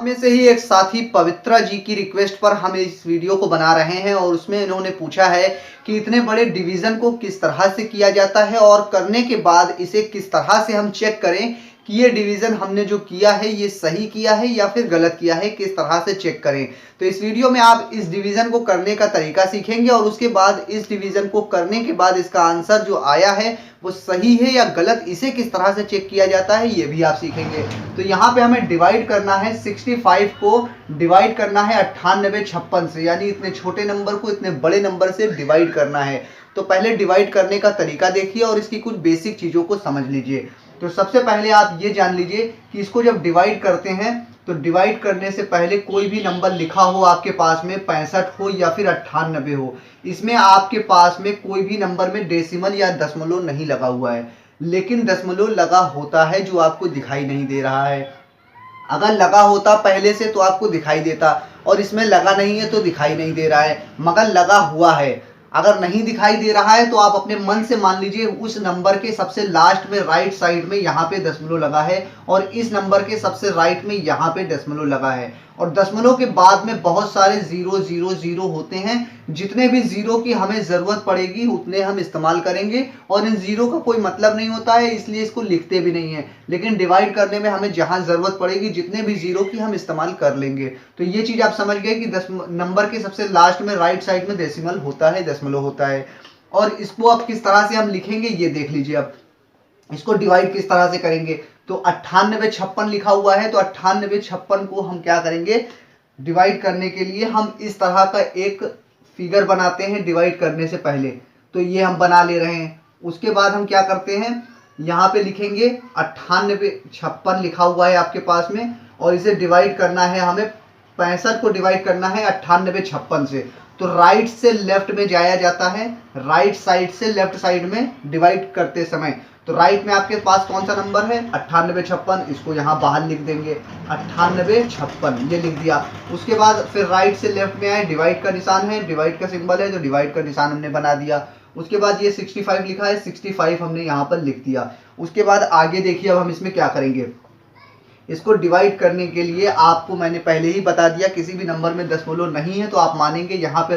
में से ही एक साथी पवित्रा जी की रिक्वेस्ट पर हम इस वीडियो को बना रहे हैं और उसमें इन्होंने पूछा है कि इतने बड़े डिवीजन को किस तरह से किया जाता है और करने के बाद इसे किस तरह से हम चेक करें कि ये डिवीजन हमने जो किया है ये सही किया है या फिर गलत किया है, किस तरह से चेक करें। तो इस वीडियो में आप इस डिवीजन को करने का तरीका सीखेंगे और उसके बाद इस डिवीजन को करने के बाद इसका आंसर जो आया है वो सही है या गलत, इसे किस तरह से चेक किया जाता है ये भी आप सीखेंगे। तो यहाँ पे हमें डिवाइड करना है 65 को डिवाइड करना है 9856 से, यानी इतने छोटे नंबर को इतने बड़े नंबर से डिवाइड करना है। तो पहले डिवाइड करने का तरीका देखिए और इसकी कुछ बेसिक चीज़ों को समझ लीजिए। तो सबसे पहले आप ये जान लीजिए कि इसको जब डिवाइड करते हैं तो डिवाइड करने से पहले कोई भी नंबर लिखा हो आपके पास में 65 हो या फिर 98 हो, इसमें आपके पास में कोई भी नंबर में डेसिमल या दशमलव नहीं लगा हुआ है, लेकिन दशमलव लगा होता है जो आपको दिखाई नहीं दे रहा है। अगर लगा होता पहले से तो आपको दिखाई देता और इसमें लगा नहीं है तो दिखाई नहीं दे रहा है, मगर लगा हुआ है। अगर नहीं दिखाई दे रहा है तो आप अपने मन से मान लीजिए उस नंबर के सबसे लास्ट में राइट साइड में यहाँ पे दशमलव लगा है और इस नंबर के सबसे राइट में यहाँ पे दशमलव लगा है, और दशमलव के बाद में बहुत सारे 0 0 0 होते हैं। जितने भी जीरो की हमें ज़रूरत पड़ेगी उतने हम इस्तेमाल करेंगे और इन जीरो का कोई मतलब नहीं होता है, इसलिए इसको लिखते भी नहीं है, लेकिन डिवाइड करने में हमें जहां ज़रूरत पड़ेगी जितने भी जीरो की हम इस्तेमाल कर लेंगे। तो ये चीज़ आप समझ गए कि नंबर के सबसे लास्ट में राइट साइड में डेसिमल होता है, दशमलव होता है। और इसको अब किस तरह से हम लिखेंगे ये देख लीजिए। अब इसको डिवाइड किस तरह से करेंगे, तो 9856 लिखा हुआ है, तो 9856 को हम क्या करेंगे, डिवाइड करने के लिए हम इस तरह का एक फिगर बनाते हैं डिवाइड करने से पहले। तो ये हम बना ले रहे हैं। उसके बाद हम क्या करते हैं, यहाँ पे लिखेंगे 9856 लिखा हुआ है आपके पास में, और इसे डिवाइड करना है हमें, 65 को डिवाइड करना है 9856 से। तो राइट से लेफ्ट में जाया जाता है, राइट साइड से लेफ्ट साइड में डिवाइड करते समय। तो राइट में आपके पास कौन सा नंबर है, 9856, इसको यहाँ बाहर लिख देंगे 9856, ये लिख दिया। उसके बाद फिर राइट से लेफ्ट में आए, डिवाइड का निशान है, डिवाइड का सिंबल है, तो डिवाइड का निशान हमने बना दिया। उसके बाद ये 65 लिखा है, 65 हमने यहाँ पर लिख दिया। उसके बाद आगे देखिए अब हम इसमें क्या करेंगे। इसको डिवाइड करने के लिए आपको मैंने पहले ही बता दिया, किसी भी नंबर में दशमलव नहीं है तो आप मानेंगे यहाँ पे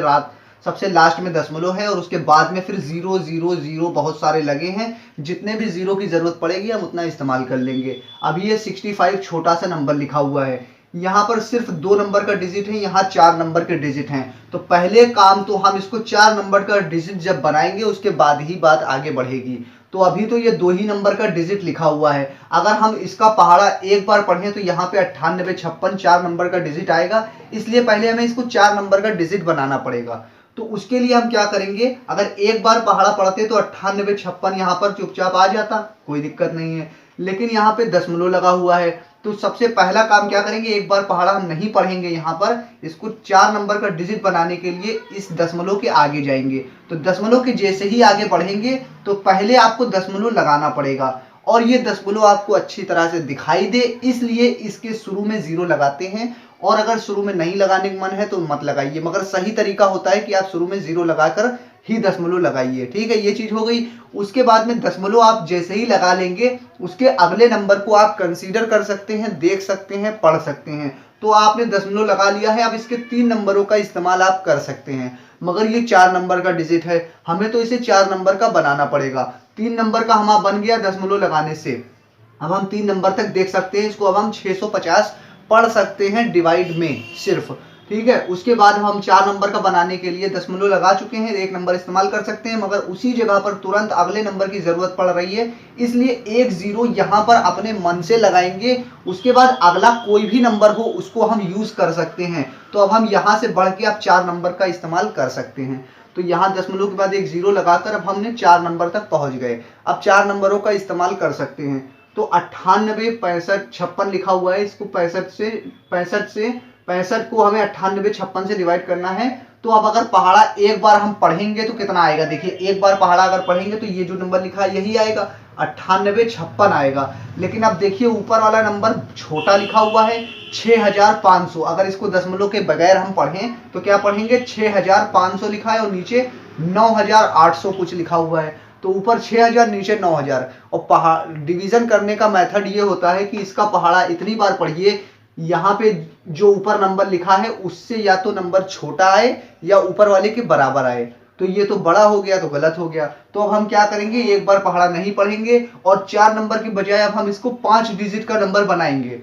सबसे लास्ट में दशमलव है और उसके बाद में फिर 0 0 0 बहुत सारे लगे हैं। जितने भी जीरो की जरूरत पड़ेगी हम उतना इस्तेमाल कर लेंगे। अभी ये 65 छोटा सा नंबर लिखा हुआ है, यहाँ पर सिर्फ 2 नंबर का डिजिट है, यहाँ 4 नंबर के डिजिट हैं। तो पहले काम तो हम इसको 4 नंबर का डिजिट जब बनाएंगे उसके बाद ही बात आगे बढ़ेगी। तो अभी तो ये 2 ही नंबर का डिजिट लिखा हुआ है। अगर हम इसका पहाड़ा एक बार पढ़ें तो यहाँ पे 9856 4 नंबर का डिजिट आएगा, इसलिए पहले हमें इसको 4 नंबर का डिजिट बनाना पड़ेगा। तो उसके लिए हम क्या करेंगे, अगर एक बार पहाड़ा पढ़ते तो 9856 यहाँ पर चुपचाप आ जाता, कोई दिक्कत नहीं है, लेकिन यहाँ पे दशमलव लगा हुआ है। तो सबसे पहला काम क्या करेंगे, एक बार पहाड़ा हम नहीं पढ़ेंगे, यहाँ पर इसको 4 नंबर का डिजिट बनाने के लिए इस दशमलव के आगे जाएंगे। तो दशमलव के जैसे ही आगे बढ़ेंगे तो पहले आपको दशमलव लगाना पड़ेगा, और ये दशमलव आपको अच्छी तरह से दिखाई दे इसलिए इसके शुरू में 0 लगाते हैं। और अगर शुरू में नहीं लगाने का मन है तो मत लगाइए, मगर सही तरीका होता है कि आप शुरू में 0 लगाकर ही दशमलव लगाइए, ठीक है। ये चीज हो गई। उसके बाद में दशमलव आप जैसे ही लगा लेंगे उसके अगले नंबर को आप कंसीडर कर सकते हैं, देख सकते हैं, पढ़ सकते हैं। तो आपने दशमलव लगा लिया है, अब इसके 3 नंबरों का इस्तेमाल आप कर सकते हैं, मगर ये 4 नंबर का डिजिट है, हमें तो इसे 4 नंबर का बनाना पड़ेगा। 3 नंबर का हमारा बन गया दशमलव लगाने से। अब हम 3 नंबर तक देख सकते हैं, इसको अब हम 650 पढ़ सकते हैं डिवाइड में सिर्फ, ठीक है। उसके बाद हम 4 नंबर का बनाने के लिए दशमलव लगा चुके हैं, 1 नंबर इस्तेमाल कर सकते हैं, मगर उसी जगह पर तुरंत अगले नंबर की जरूरत पड़ रही है, इसलिए 1 0 यहाँ पर अपने मन से लगाएंगे। उसके बाद अगला कोई भी नंबर हो उसको हम यूज कर सकते हैं। तो अब हम यहाँ से बढ़ के आप 4 नंबर का इस्तेमाल कर सकते हैं। तो यहाँ दशमलव के बाद 1 0 लगाकर अब हमने 4 नंबर तक पहुंच गए। अब 4 नंबरों का इस्तेमाल कर सकते हैं। तो 98 65 56 लिखा हुआ है, इसको 65 को हमें 98 56 से डिवाइड करना है। तो अब अगर पहाड़ा एक बार हम पढ़ेंगे तो कितना आएगा, देखिए एक बार पहाड़ा अगर पढ़ेंगे तो ये जो नंबर लिखा है यही आएगा, 98 56 आएगा। लेकिन अब देखिए ऊपर वाला नंबर छोटा लिखा हुआ है 6500, अगर इसको दशमलव के बगैर हम पढ़ें तो क्या पढ़ेंगे, 6500 लिखा है और नीचे 9800 कुछ लिखा हुआ है। तो ऊपर 6000 नीचे 9000। और डिवीजन करने का मेथड ये होता है कि इसका पहाड़ा इतनी बार पढ़िए यहाँ पे जो ऊपर नंबर लिखा है उससे या तो नंबर छोटा आए या ऊपर वाले के बराबर आए। तो ये तो बड़ा हो गया तो गलत हो गया। तो अब हम क्या करेंगे, एक बार पहाड़ा नहीं पढ़ेंगे और 4 नंबर की बजाय अब हम इसको 5 डिजिट का नंबर बनाएंगे।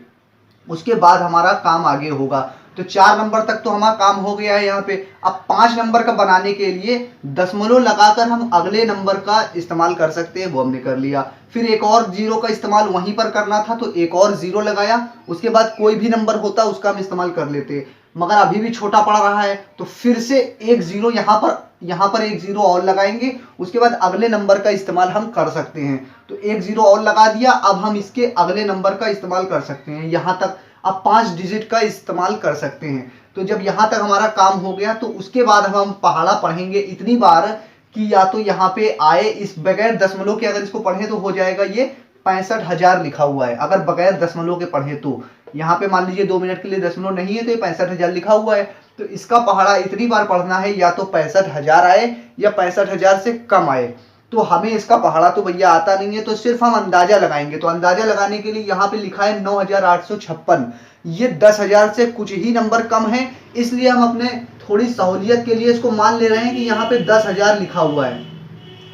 उसके बाद हमारा काम आगे होगा। तो 4 नंबर तक तो हमारा काम हो गया है यहाँ पे। अब 5 नंबर का बनाने के लिए दशमलव लगाकर हम अगले नंबर का इस्तेमाल कर सकते हैं, वो हमने कर लिया। फिर एक और जीरो का इस्तेमाल वहीं पर करना था तो एक और जीरो लगाया। उसके बाद कोई भी नंबर होता उसका हम इस्तेमाल कर लेते, मगर अभी भी छोटा पड़ रहा है तो फिर से एक जीरो यहाँ पर एक जीरो और लगाएंगे। उसके बाद अगले नंबर का इस्तेमाल हम कर सकते हैं। तो एक जीरो और लगा दिया, अब हम इसके अगले नंबर का इस्तेमाल कर सकते हैं। यहाँ तक अब 5 डिजिट का इस्तेमाल कर सकते हैं। तो जब यहाँ तक हमारा काम हो गया तो उसके बाद हम पहाड़ा पढ़ेंगे इतनी बार कि या तो यहाँ पे आए, इस बगैर दशमलव के अगर इसको पढ़े तो हो जाएगा ये 65,000 लिखा हुआ है। अगर बगैर दशमलव के पढ़े तो यहाँ पे मान लीजिए 2 मिनट के लिए दशमलव नहीं है तो ये 65,000 लिखा हुआ है। तो इसका पहाड़ा इतनी बार पढ़ना है या तो 65,000 आए या 65,000 से कम आए। तो हमें इसका पहाड़ा तो भैया आता नहीं है, तो सिर्फ हम अंदाजा लगाएंगे। तो अंदाजा लगाने के लिए यहाँ पे लिखा है 9,856। ये 10,000 से कुछ ही नंबर कम है, इसलिए हम अपने थोड़ी सहूलियत के लिए इसको मान ले रहे हैं कि यहाँ पे 10,000 लिखा हुआ है।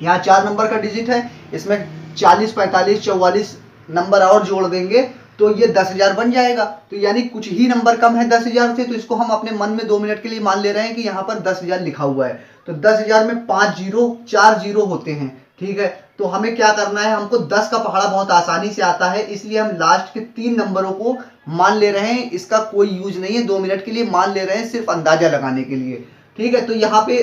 यहाँ 4 नंबर का डिजिट है, इसमें 40, 45, 44 नंबर और जोड़ देंगे तो ये 10,000 बन जाएगा। तो यानी कुछ ही नंबर कम है 10,000 से, तो इसको हम अपने मन में 2 मिनट के लिए मान ले रहे हैं कि यहाँ पर 10,000 लिखा हुआ है। तो 10,000 में 5 जीरो 4 जीरो होते हैं, ठीक है। तो हमें क्या करना है, हमको 10 का पहाड़ा बहुत आसानी से आता है, इसलिए हम लास्ट के 3 नंबरों को मान ले रहे हैं। इसका कोई यूज नहीं है, 2 मिनट के लिए मान ले रहे हैं सिर्फ अंदाजा लगाने के लिए, ठीक है। तो यहाँ पे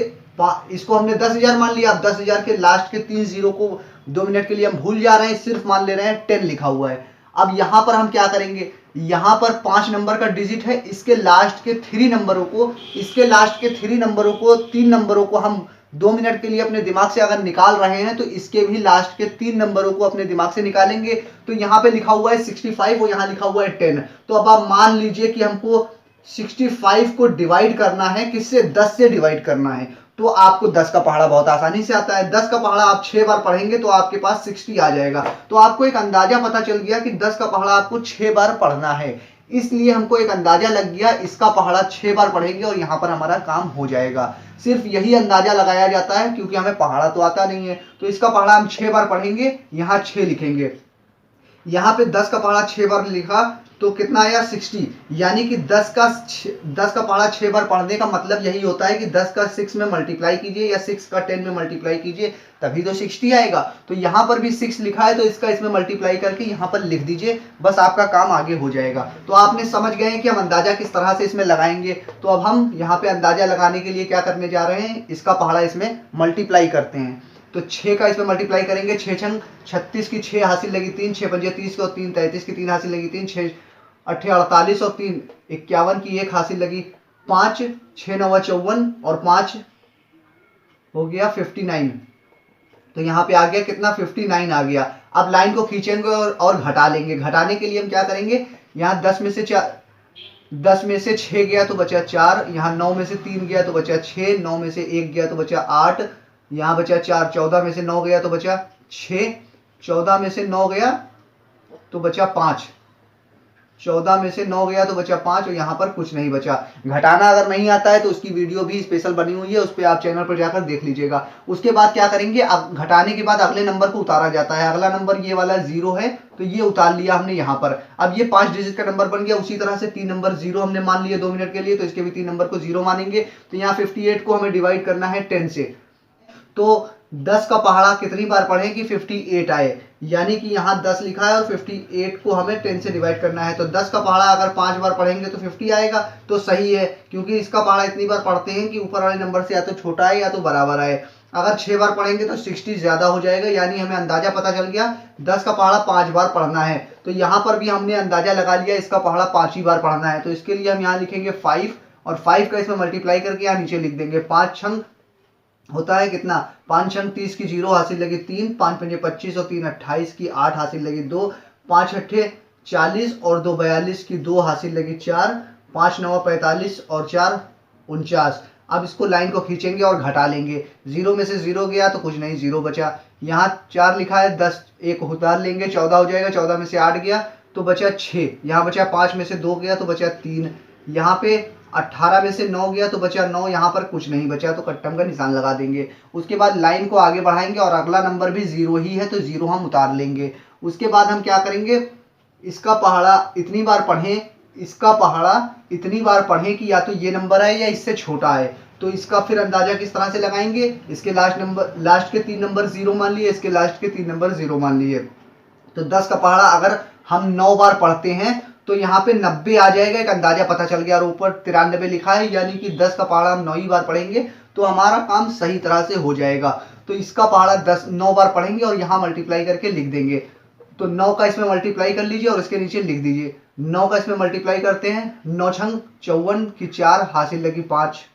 इसको हमने 10,000 मान लिया। अब 10,000 के लास्ट के 3 जीरो को 2 मिनट के लिए हम भूल जा रहे हैं, सिर्फ मान ले रहे हैं 10 लिखा हुआ है। अब यहाँ पर हम क्या करेंगे, यहाँ पर 5 नंबर का डिजिट है, इसके लास्ट के 3 नंबरों को 3 नंबरों को हम 2 मिनट के लिए अपने दिमाग से अगर निकाल रहे हैं तो इसके भी लास्ट के 3 नंबरों को अपने दिमाग से निकालेंगे। तो यहाँ पे लिखा हुआ है 65 और यहाँ लिखा हुआ है 10। तो अब आप मान लीजिए कि हमको 65 को डिवाइड करना है, किससे, 10 से डिवाइड करना है। तो आपको 10 का पहाड़ा बहुत आसानी से आता है। 10 का पहाड़ा आप 6 बार पढ़ेंगे तो आपके पास 60 आ जाएगा। तो आपको एक अंदाजा पता चल गया कि 10 का पहाड़ा आपको 6 बार पढ़ना है, इसलिए हमको एक अंदाजा लग गया, इसका पहाड़ा 6 बार पढ़ेंगे और यहाँ पर हमारा काम हो जाएगा। सिर्फ यही अंदाजा लगाया जाता है, क्योंकि हमें पहाड़ा तो आता नहीं है। तो इसका पहाड़ा हम 6 बार पढ़ेंगे, यहाँ 6 लिखेंगे। यहाँ पे 10 का पहाड़ा 6 बार लिखा तो कितना आया, 60। यानी कि 10 का पहाड़ा 6 बार पढ़ने का मतलब यही होता है कि 10 का 6 में मल्टीप्लाई कीजिए या 6 का 10 में मल्टीप्लाई कीजिए, तभी तो 60 आएगा। तो यहाँ पर भी 6 लिखा है तो इसका इसमें मल्टीप्लाई करके यहाँ पर लिख दीजिए, बस आपका काम आगे हो जाएगा। तो आपने समझ गए कि हम अंदाजा किस तरह से इसमें लगाएंगे। तो अब हम यहाँ पे अंदाजा लगाने के लिए क्या करने जा रहे हैं, इसका पहाड़ा इसमें मल्टीप्लाई करते हैं। तो 6 का इसमें मल्टीप्लाई करेंगे, 6 छंग 36 की 6 हासिल लगी 3, 6 पंजे 30 और 3 33 की 3 हासिल लगी 3, 6 8 48 और 3 51 की 1 हासिल लगी 5, 6 9 54 और 5 हो गया 59। तो यहाँ पे आ गया कितना, 59 आ गया। अब लाइन को खींचेंगे और घटा लेंगे। घटाने के लिए हम क्या करेंगे, यहाँ 10 में से 6 गया तो बचा 4, यहाँ 9 में से 3 गया तो बचा 6, 9 में से 1 गया तो बचा 8, यहाँ बचा 4, 14 में से 9 गया तो बचा 6, 14 में से 9 गया तो बचा 5, 14 में से 9 गया तो बचा 5 और यहाँ पर कुछ नहीं बचा। घटाना अगर नहीं आता है तो उसकी वीडियो भी स्पेशल बनी हुई है, उस पर आप चैनल पर जाकर देख लीजिएगा। उसके बाद क्या करेंगे, अब घटाने के बाद अगले नंबर को उतारा जाता है। अगला नंबर ये वाला 0 है तो ये उतार लिया हमने यहाँ पर। अब ये 5 डिजिट का नंबर बन गया। उसी तरह से 3 नंबर 0 हमने मान लिए 2 मिनट के लिए, तो इसके भी 3 नंबर को 0 मानेंगे। तो यहाँ 58 को हमें डिवाइड करना है 10 से। तो 10 का पहाड़ा कितनी बार पढ़े कि 58 आए, यानी कि यहाँ 10 लिखा है और 58 को हमें 10 से डिवाइड करना है। तो 10 का पहाड़ा अगर 5 बार पढ़ेंगे तो 50 आएगा, तो सही है, क्योंकि इसका पहाड़ा इतनी बार पढ़ते हैं कि ऊपर वाले नंबर से या तो छोटा आए या तो बराबर आए। अगर 6 बार पढ़ेंगे तो 60 ज्यादा हो जाएगा, यानी हमें अंदाजा पता चल गया 10 का पहाड़ा 5 बार पढ़ना है। तो यहाँ पर भी हमने अंदाजा लगा लिया, इसका पहाड़ा 5 ही बार पढ़ना है। तो इसके लिए हम यहाँ लिखेंगे 5 और 5 का इसमें मल्टीप्लाई करके यहाँ नीचे लिख देंगे। 5 छंग होता है कितना, 5 छंग 30 की 0 हासिल लगी 3, 5 पंजे 25 और 3 28 की 8 हासिल लगी 2, 5 अट्ठे 40 और 2 42 की 2 हासिल लगी 4, 5 9 45 और 4 49। अब इसको लाइन को खींचेंगे और घटा लेंगे। 0 में से 0 गया तो कुछ नहीं, 0 बचा। यहाँ 4 लिखा है, 10 एक उतार लेंगे, 14 हो जाएगा। 14 में से 8 गया तो बचा 6, यहाँ बचा 5 में से 2 गया तो बचा 3, यहाँ पे 18 में से 9 गया तो बचा 9, यहाँ पर कुछ नहीं बचा तो कट्टम का निशान लगा देंगे। उसके बाद लाइन को आगे बढ़ाएंगे और अगला नंबर भी 0 ही है तो 0 हम उतार लेंगे। उसके बाद हम क्या करेंगे, इसका पहाड़ा इतनी बार पढ़ें, इसका पहाड़ा इतनी बार पढ़ें कि या तो ये नंबर है या इससे छोटा है। तो इसका फिर अंदाजा किस तरह से लगाएंगे, इसके लास्ट के 3 नंबर 0 मान लिए, इसके लास्ट के 3 नंबर 0 मान लिए। तो 10 का पहाड़ा अगर हम 9 बार पढ़ते हैं तो यहाँ पे 90 आ जाएगा, एक अंदाजा पता चल गया। और ऊपर 93 लिखा है, यानी कि 10 का पहाड़ा हम 9 ही बार पढ़ेंगे तो हमारा काम सही तरह से हो जाएगा। तो इसका पहाड़ा 9 बार पढ़ेंगे और यहाँ मल्टीप्लाई करके लिख देंगे। तो 9 का इसमें मल्टीप्लाई कर लीजिए और इसके नीचे लिख दीजिए। 9 का इसमें मल्टीप्लाई करते हैं, 9 छंग 54 की 4 हासिल लगी 5।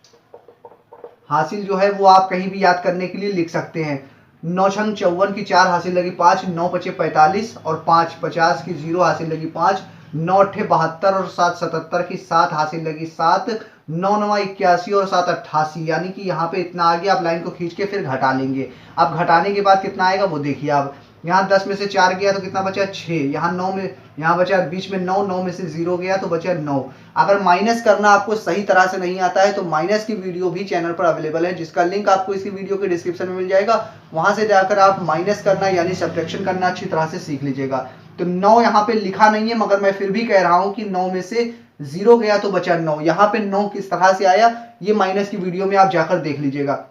हासिल जो है वो आप कहीं भी याद करने के लिए लिख सकते हैं। 9 छंग 54 की 4 हासिल लगी 5, 9 पचे 45 और 5 50 की 0 हासिल लगी 5, 9 अट्ठे 72 और 7 77 की 7 हासिल लगी 7, 9 नवा 81 और 7 88, यानी कि यहाँ पे इतना आ गया। आप लाइन को खींच के फिर घटा लेंगे। अब घटाने के बाद कितना आएगा वो देखिए आप। यहाँ 10 में से 4 गया तो कितना बचा 6, यहाँ 9 में, यहाँ बचा बीच में 9, 9 में से 0 गया तो बचा 9। अगर माइनस करना आपको सही तरह से नहीं आता है तो माइनस की वीडियो भी चैनल पर अवेलेबल है, जिसका लिंक आपको इसी वीडियो के डिस्क्रिप्शन में मिल जाएगा। वहां से जाकर आप माइनस करना यानी सब्ट्रैक्शन करना अच्छी तरह से सीख लीजिएगा। तो 9 यहाँ पे लिखा नहीं है, मगर मैं फिर भी कह रहा हूँ कि 9 में से 0 गया तो बचा 9। यहाँ पे 9 किस तरह से आया ये माइनस की वीडियो में आप जाकर देख लीजिएगा।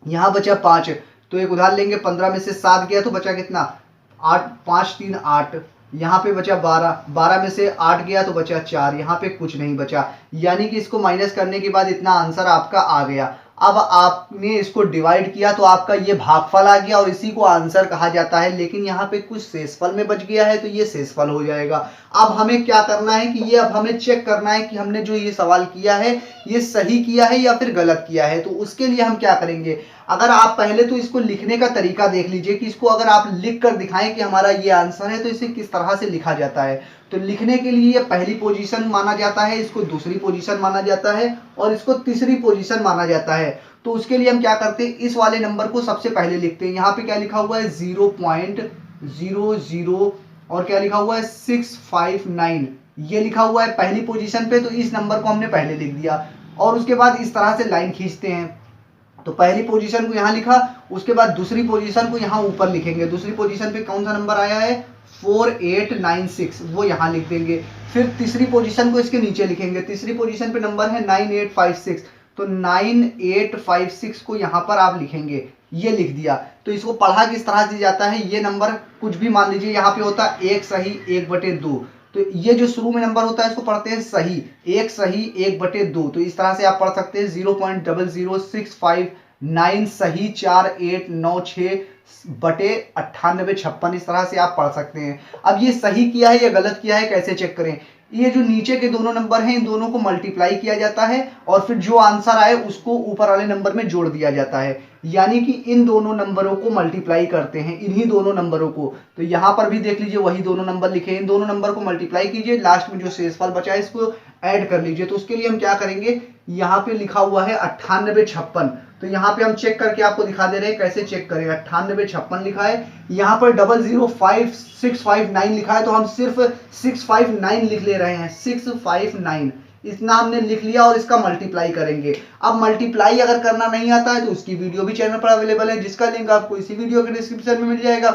यहाँ बचा 5, तो एक उदाहरण लेंगे। 15 में से 7 गया तो बचा कितना 8, 5 3 8। यहाँ पे बचा 12, 12 में से 8 गया तो बचा 4, यहाँ पे कुछ नहीं बचा, यानी कि इसको माइनस करने के बाद इतना आंसर आपका आ गया। अब आपने इसको डिवाइड किया तो आपका ये भागफल आ गया और इसी को आंसर कहा जाता है। लेकिन यहाँ पे कुछ शेषफल में बच गया है तो ये शेषफल हो जाएगा। अब हमें क्या करना है कि ये अब हमें चेक करना है कि हमने जो ये सवाल किया है ये सही किया है या फिर गलत किया है। तो उसके लिए हम क्या करेंगे, अगर आप पहले तो इसको लिखने का तरीका देख लीजिए कि इसको अगर आप लिख कर दिखाएं कि हमारा ये आंसर है तो इसे किस तरह से लिखा जाता है। तो लिखने के लिए ये पहली पोजीशन माना जाता है, इसको दूसरी पोजीशन माना जाता है और इसको तीसरी पोजीशन माना जाता है। तो उसके लिए हम क्या करते हैं, इस वाले नंबर को सबसे पहले लिखते हैं। यहाँ पे क्या लिखा हुआ है 0.00 और क्या लिखा हुआ है 659, ये लिखा हुआ है पहली पोजीशन पे। तो इस नंबर को हमने पहले लिख दिया और उसके बाद इस तरह से लाइन खींचते हैं। तो पहली पोजीशन को यहाँ लिखा, उसके बाद दूसरी पोजीशन को यहाँ ऊपर लिखेंगे। दूसरी पोजीशन पे कौन सा नंबर आया है 4896, वो यहाँ लिख देंगे। फिर तीसरी पोजीशन को इसके नीचे लिखेंगे। तीसरी पोजीशन पे नंबर है 9856, तो 9856 को यहाँ पर आप लिखेंगे, ये लिख दिया। तो इसको पढ़ा किस तरह से जाता है, ये नंबर कुछ भी मान लीजिए, यहाँ पे होता है 1 सही 1/2। तो ये जो शुरू में नंबर होता है इसको पढ़ते हैं सही, 1 सही 1/2। तो इस तरह से आप पढ़ सकते हैं 0.00659 सही 4896/9856, इस तरह से आप पढ़ सकते हैं। अब ये सही किया है या गलत किया है कैसे चेक करें, ये जो नीचे के दोनों नंबर हैं इन दोनों को मल्टीप्लाई किया जाता है और फिर जो आंसर आए उसको ऊपर वाले नंबर में जोड़ दिया जाता है। यानी कि इन दोनों नंबरों को मल्टीप्लाई करते हैं, इन्हीं दोनों नंबरों को। तो यहाँ पर भी देख लीजिए वही दोनों नंबर लिखे हैं, इन दोनों नंबर को मल्टीप्लाई कीजिए, लास्ट में जो शेषफल बचा है इसको ऐड कर लीजिए। तो उसके लिए हम क्या करेंगे, यहाँ पे लिखा हुआ है 9856, तो यहाँ पे हम चेक करके आपको दिखा दे रहे हैं कैसे चेक करें। 9856 लिखा है, यहाँ पर 00659 लिखा है, तो हम सिर्फ 659 लिख ले रहे हैं, 659 इतना हमने लिख लिया और इसका मल्टीप्लाई करेंगे। अब मल्टीप्लाई अगर करना नहीं आता है तो उसकी वीडियो भी चैनल पर अवेलेबल है, जिसका लिंक आपको इसी वीडियो के डिस्क्रिप्शन में मिल जाएगा।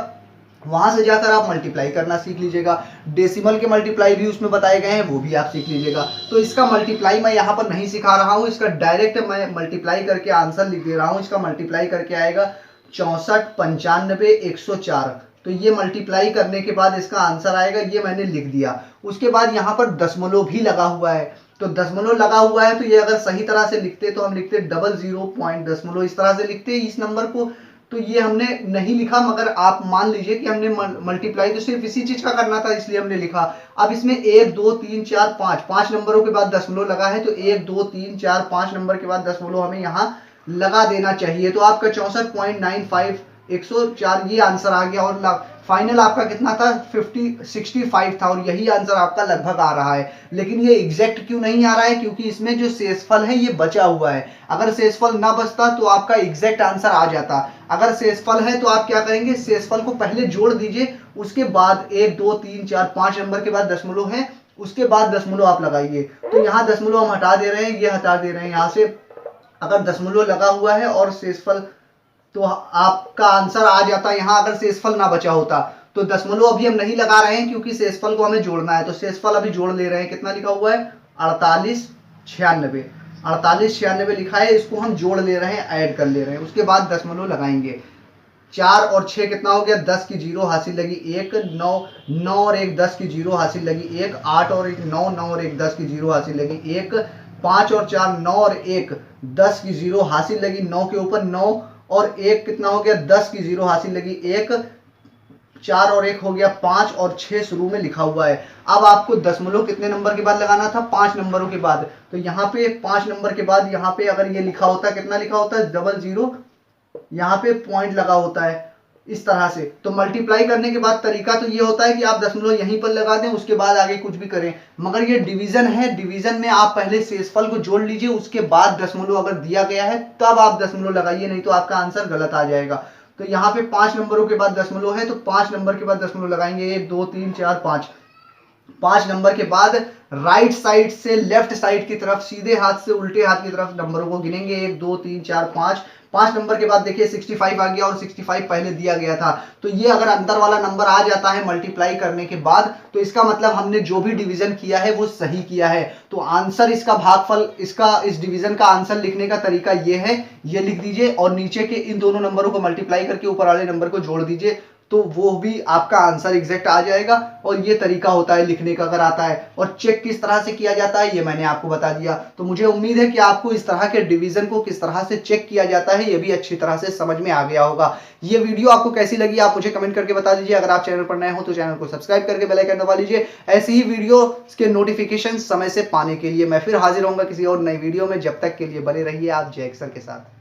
वहां से जाकर आप मल्टीप्लाई करना सीख लीजिएगा। डेसिमल के मल्टीप्लाई भी उसमें बताए गए हैं, वो भी आप सीख लीजिएगा। तो इसका मल्टीप्लाई मैं यहाँ पर नहीं सिखा रहा हूँ, इसका डायरेक्ट मैं मल्टीप्लाई करके आंसर लिख दे रहा हूँ। इसका मल्टीप्लाई करके आएगा 64 95 104। तो ये मल्टीप्लाई करने के बाद इसका आंसर आएगा, ये मैंने लिख दिया। उसके बाद यहाँ पर दशमलव भी लगा हुआ है, तो दशमलव लगा हुआ है तो ये अगर सही तरह से लिखते तो हम लिखते 00.0, इस तरह से लिखते इस नंबर को। तो ये हमने नहीं लिखा, मगर आप मान लीजिए कि हमने मल्टीप्लाई तो सिर्फ इसी चीज का करना था, इसलिए हमने लिखा। अब इसमें 1 2 3 4 5 नंबरों के बाद दशमलव लगा है, तो 1 2 3 4 5 नंबर के बाद दशमलव हमें यहाँ लगा देना चाहिए। तो आपका 64.95 104 ये आंसर आ गया और फाइनल आपका कितना था 65 था और यही आंसर आपका लगभग आ रहा है। लेकिन ये एग्जैक्ट क्यों नहीं आ रहा है? क्योंकि इसमें जो शेषफल है ये बचा हुआ है। अगर शेषफल ना बचता तो आपका एग्जैक्ट आंसर आ जाता। अगर शेषफल है तो आप क्या करेंगे, शेषफल को पहले जोड़ दीजिए, उसके बाद 1 2 3 4 5 नंबर के बाद दशमलव है, उसके बाद दशमलव आप लगाइए। तो यहाँ दशमलव हम हटा दे रहे हैं, ये हटा दे रहे हैं यहाँ से। अगर दशमलव लगा हुआ है और शेषफल, तो आपका आंसर आ जाता। यहाँ अगर शेषफल ना बचा होता तो दशमलव अभी हम नहीं लगा रहे हैं क्योंकि शेषफल को हमें जोड़ना है। तो शेषफल अभी जोड़ ले रहे हैं। कितना लिखा हुआ है? 4896। 4896 लिखा है, इसको हम जोड़ ले रहे हैं, ऐड कर ले रहे हैं, उसके बाद दशमलव लगाएंगे। 4 और 6 कितना हो गया? 10 की जीरो हासिल लगी 1, 9 और 1 10 की जीरो हासिल लगी 1, 8 और 1 9, 9 और 1 10 की जीरो हासिल लगी 1, 5 और 4 9 और 1 10 की जीरो हासिल लगी 9 के ऊपर 9 और 1 कितना हो गया? 10 की जीरो हासिल लगी 1, 4 और 1 हो गया 5 और 6 शुरू में लिखा हुआ है। अब आपको दशमलव कितने नंबर के बाद लगाना था? 5 नंबरों के बाद। तो यहाँ पे 5 नंबर के बाद यहाँ पे अगर ये लिखा होता, कितना लिखा होता है? 00, यहाँ पे पॉइंट लगा होता है इस तरह से। तो मल्टीप्लाई करने के बाद तरीका तो ये होता है कि आप दशमलव यहीं पर लगा दें, उसके बाद आगे कुछ भी करें। मगर ये डिवीजन है, डिवीजन में आप पहले शेषफल को जोड़ लीजिए, उसके बाद दशमलव अगर दिया गया है तब आप दशमलव लगाइए, नहीं तो आपका आंसर गलत आ जाएगा। तो यहाँ पे 5 नंबरों के बाद दशमलव है, तो 5 नंबर के बाद दशमलव लगाएंगे। 1 2 3 4 5। 5 नंबर के बाद राइट साइड से लेफ्ट साइड की तरफ, सीधे हाथ से उल्टे हाथ की तरफ नंबरों को गिनेंगे। 1 2 3 4 5। 5 नंबर के बाद देखिए 65 आ गया और 65 पहले दिया गया था। तो ये अगर अंदर वाला नंबर आ जाता है मल्टीप्लाई करने के बाद, तो इसका मतलब हमने जो भी डिवीजन किया है वो सही किया है। तो आंसर, इसका भागफल, इसका इस डिवीजन का आंसर लिखने का तरीका ये है, ये लिख दीजिए और नीचे के इन दोनों नंबरों को मल्टीप्लाई करके ऊपर वाले नंबर को जोड़ दीजिए, तो वो भी आपका आंसर एग्जैक्ट आ जाएगा। और ये तरीका होता है लिखने का अगर आता है। और चेक किस तरह से किया जाता है ये मैंने आपको बता दिया। तो मुझे उम्मीद है कि आपको इस तरह के डिवीजन को किस तरह से चेक किया जाता है ये भी अच्छी तरह से समझ में आ गया होगा। ये वीडियो आपको कैसी लगी आप मुझे कमेंट करके बता दीजिए। अगर आप चैनल पर नए हो तो चैनल को सब्सक्राइब करके बेल आइकन दबा लीजिए, ऐसी ही वीडियो के नोटिफिकेशन समय से पाने के लिए। मैं फिर हाजिर होऊंगा किसी और नई वीडियो में। जब तक के लिए बने रहिए आप जय अक्षर के साथ।